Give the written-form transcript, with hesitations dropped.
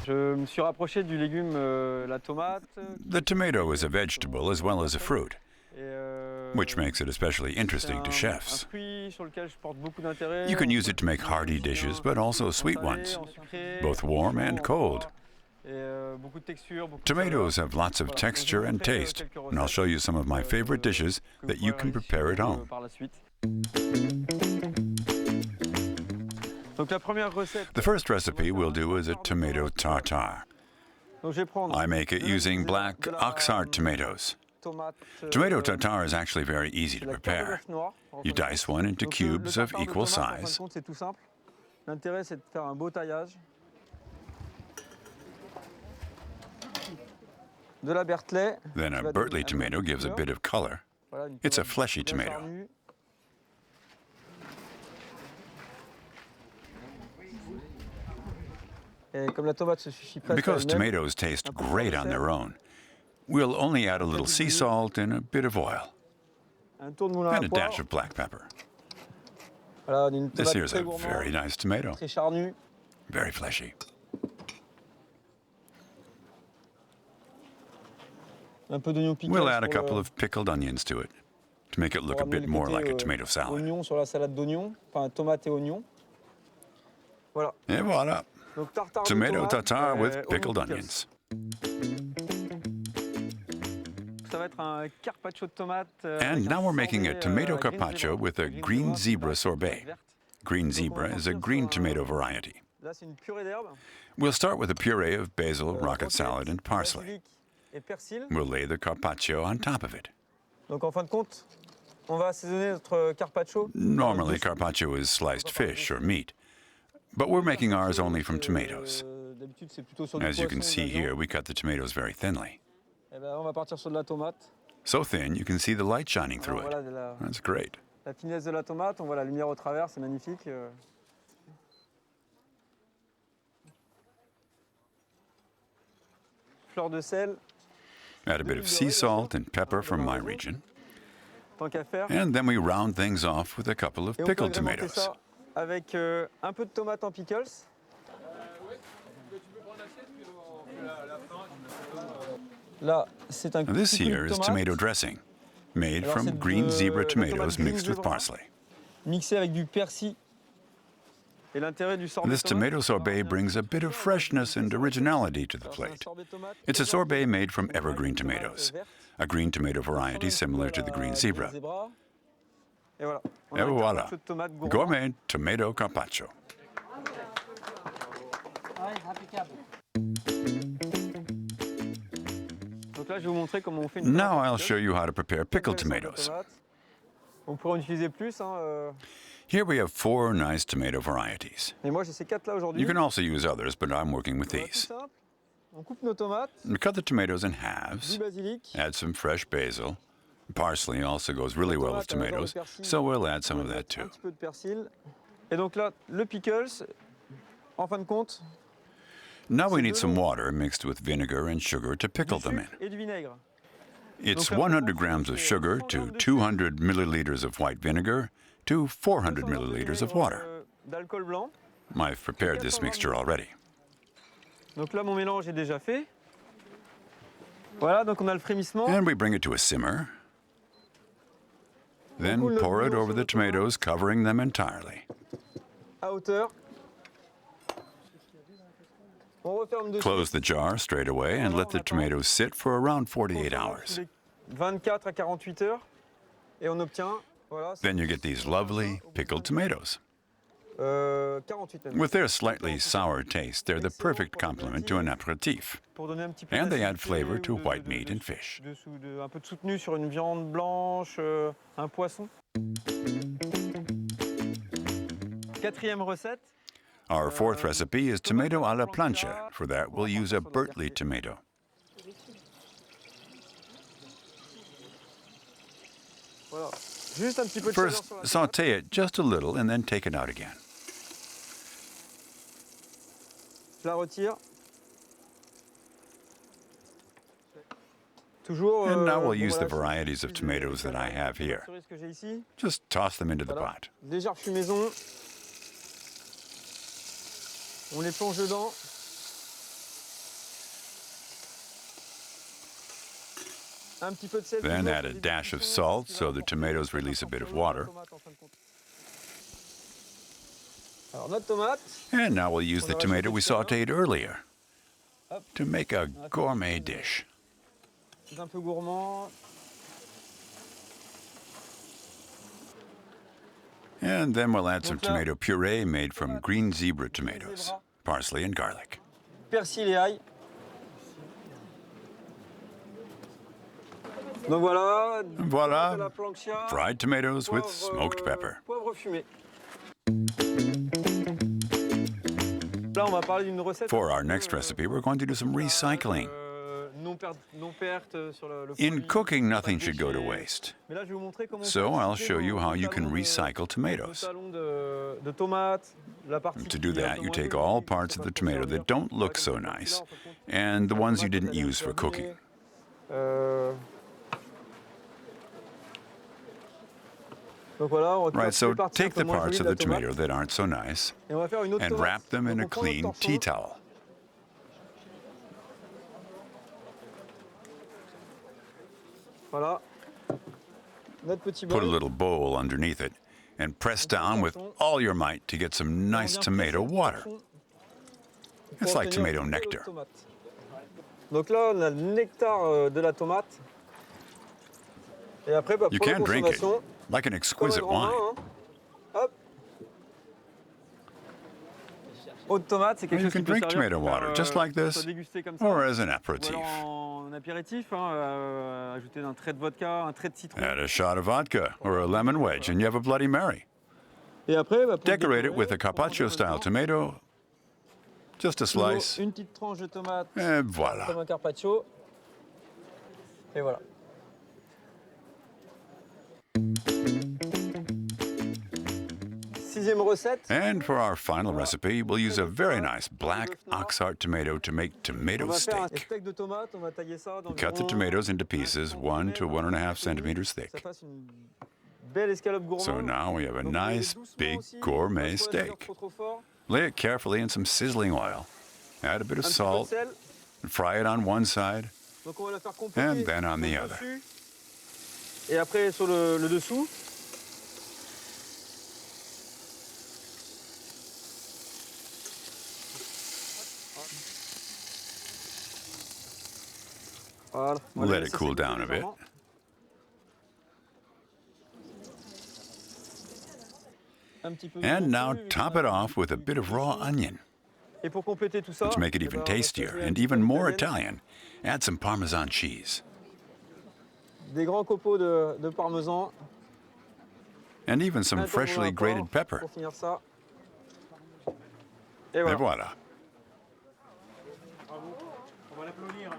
Je me suis rapproché du légume, la tomate. The tomato is a vegetable as well as a fruit, Et, which makes it especially interesting to un chefs. fruit sur lequel je porte beaucoup d'intérêt. You can use it to make hearty dishes, but also sweet ones, both warm and cold. Beaucoup de texture, beaucoup de Tomatoes saveur. have lots of Voilà. texture Donc, je vais vous and montrer, taste, quelques and I'll recettes, show you some of my favorite dishes que that vous you pourrez can prepare at réaliser, home. par la suite. Donc la première recette. The first recipe we'll do is a tomato tartare. Donc je vais prendre I make it using black de la oxheart tomatoes. tomate, Tomato tartare is actually very easy to de la prepare. carte noire. You dice one into Donc, cubes le of tartare de equal tomate, en fin de size. compte, c'est tout simple. L'intérêt, c'est de faire un beau taillage. De la bertelet. Then qui a va Bertley donner un tomato peu de gives a couleur. bit of color. Voilà, une It's a tomate fleshy bien tomato. charnue. Et comme la tomate se suffit presque à Because elle-même, tomatoes taste un peu de great sel, on their own, we'll only add a little sea salt and a bit of oil, un tour de moulin à and a poivre. dash of black pepper. Voilà, une This tomate here's très a gourmande, very nice tomato, très charnue. very fleshy. Un peu d'oignon piquant. We'll add a couple of pickled onions to it to make it look a bit more like a tomato salad. Oignon sur la salade d'oignons, enfin tomate et oignon. Voilà. Et voilà, Donc tartare de tomato tomate, tartare with oignon pickled pickles. onions. Ça va être un carpaccio de tomate. And now we're making a tomato carpaccio with a green zebra sorbet. Verte. Green zebra is a green tomato variety. Là, c'est une purée d'herbes. We'll start with a puree of basil, rocket salad, and parsley. Basilic et persil. We'll lay the carpaccio on top of it. Donc en fin de compte, on va assaisonner notre carpaccio. Normally, carpaccio is sliced fish or meat, but we're making ours only from tomatoes. D'habitude, c'est plutôt sur du As you can poisson ou see de la here, viande. we cut the tomatoes very thinly. Eh ben, on va partir sur de la tomate. So thin, you can see the light shining through Voilà, it. de la That's great. finesse de la tomate. On voit la lumière au travers, c'est magnifique. Fleur de sel, Add a bit of sea salt and pepper from my region. tant qu'à faire. And then we round things off with a couple of Et on peut pickled agrémenter tomatoes. ça avec un peu de tomate en pickles. Là, c'est un This petit peu here de is tomate tomato dressing, made Alors, from c'est green de zebra la tomate tomatoes green mixed with zebra. parsley. mixé avec du persil. Et l'intérêt du sorbet This tomato sorbet brings a bit of freshness and originality to the plate. It's a sorbet made from evergreen tomatoes, a green tomato variety similar to the green zebra. Et voilà. On Et a un voilà, carpaccio de tomate gourmand. gourmet tomato carpaccio. Donc là, je vais vous montrer comment on fait une Now tomate I'll en show you how to prepare pickled pickles. tomatoes. On pourrait en utiliser plus, hein, Here we have 4 nice tomato varieties. mais moi j'ai ces 4 là aujourd'hui. You can also use others, but I'm working with Voilà, tout these. simple. On coupe nos tomates, We cut the tomatoes in du halves, basilic. add some fresh basil. Parsley also goes really well with tomatoes, so we'll add some of that Un too. petit peu de persil. Et donc là, le pickles, en fin de compte, Now we need some water mixed with vinegar and sugar to pickle du them in. sucre et du vinaigre. It's 100 grams of sugar to 200 milliliters of white vinegar to 400 200 milliliters of vinaigre, water. D'alcool blanc. I've prepared this mixture already. Donc là, mon mélange est déjà fait. Voilà, donc on a le frémissement. And we bring it to a simmer. Then pour it over the tomatoes, covering them entirely. À hauteur. On referme dessus. Close the jar straight away and let the tomatoes sit for around 48 hours. 24 à 48 heures. Et on obtient, voilà, Then you get these lovely pickled tomatoes. 48 même. With their slightly sour taste, they're the perfect complement to an aperitif. Pour donner un petit peu And they add d'acidité flavor to ou de- white de- meat de- and fish. un peu de soutenu sur une viande blanche, un poisson. Quatrième recette. Our fourth recipe is tomato à la plancha. For that, we'll use a Bertley tomato. Voilà. Juste un petit peu de First, chaleur sur la tomate. saute it just a little and then take it out again. Je la retire. Toujours. And now we'll bon, use the voilà, je- varieties of tomatoes that I have here. cerises que j'ai ici. Just toss them into the Voilà. pot. Déjà refu maison. On les plonge dedans. Un petit peu de sel. Then add a dash of salt so the tomatoes release a bit of water. Alors, notre tomate. And now we'll use the tomato we sautéed earlier to make a gourmet dish. C'est un peu gourmand. And then we'll add some tomato puree made from green zebra tomatoes, parsley and garlic. Persil et ail. Donc voilà. Voila, La plancha. fried tomatoes with Poivre, smoked pepper. Poivre fumé. Là, on va parler d'une recette. For our next recipe, we're going to do some recycling. In cooking, nothing should go to waste. So I'll show you how you can recycle tomatoes. To do that, you take all parts of the tomato that don't look so nice and the ones you didn't use for cooking. Right, so take the parts of the tomato that aren't so nice and wrap them in a clean tea towel. Put a little bowl underneath it and press down with all your might to get some nice tomato water. It's like tomato nectar. Donc là, on a le nectar de la tomate. Et après, You can drink it like an exquisite wine. Hop. Eau de tomate, c'est quelque You chose qui can peut drink servir tomato pour water faire, just like soit this dégusté comme ça, or as an ou aperitif. alors en apéritif, ajouter un trait de vodka, un trait de citron. Add a shot of vodka or a lemon wedge and you have a Bloody Mary. Et après, pour Decorate it décorer, with a Carpaccio style tomato, just a slice, une petite tranche de tomate, et comme voila. un carpaccio. Et voilà. Sixième recette. And for our final recipe, we'll use a very nice black oxheart tomato to make On tomato va faire un steak. steak de tomate, on va tailler ça Cut the tomatoes into pieces 1 to 1.5 centimeters Ça thick. fasse une belle escalope gourmande. So now we have a Donc, nice doucement big aussi, gourmet pas trop la steak. trop fort. Lay it carefully in some sizzling oil. Add a bit of Un petit peu de salt sel. and fry it on one side. Donc on va la faire compléter And then on the sur le other. dessus. Et après sur le dessous. Voilà. On va Let laisser it cool sécher down a bit. légèrement. Un petit peu And de now dessus, top it off with a bit of raw onion. Et pour compléter tout ça, To make it eh even ben, on va tastier poser un and petit peu even de more cayenne, Italian, add some Parmesan cheese. des grands copeaux de parmesan, And even some un freshly tambour grated pepper. pour finir ça. Et Et voilà. voilà. On va l'applaudir.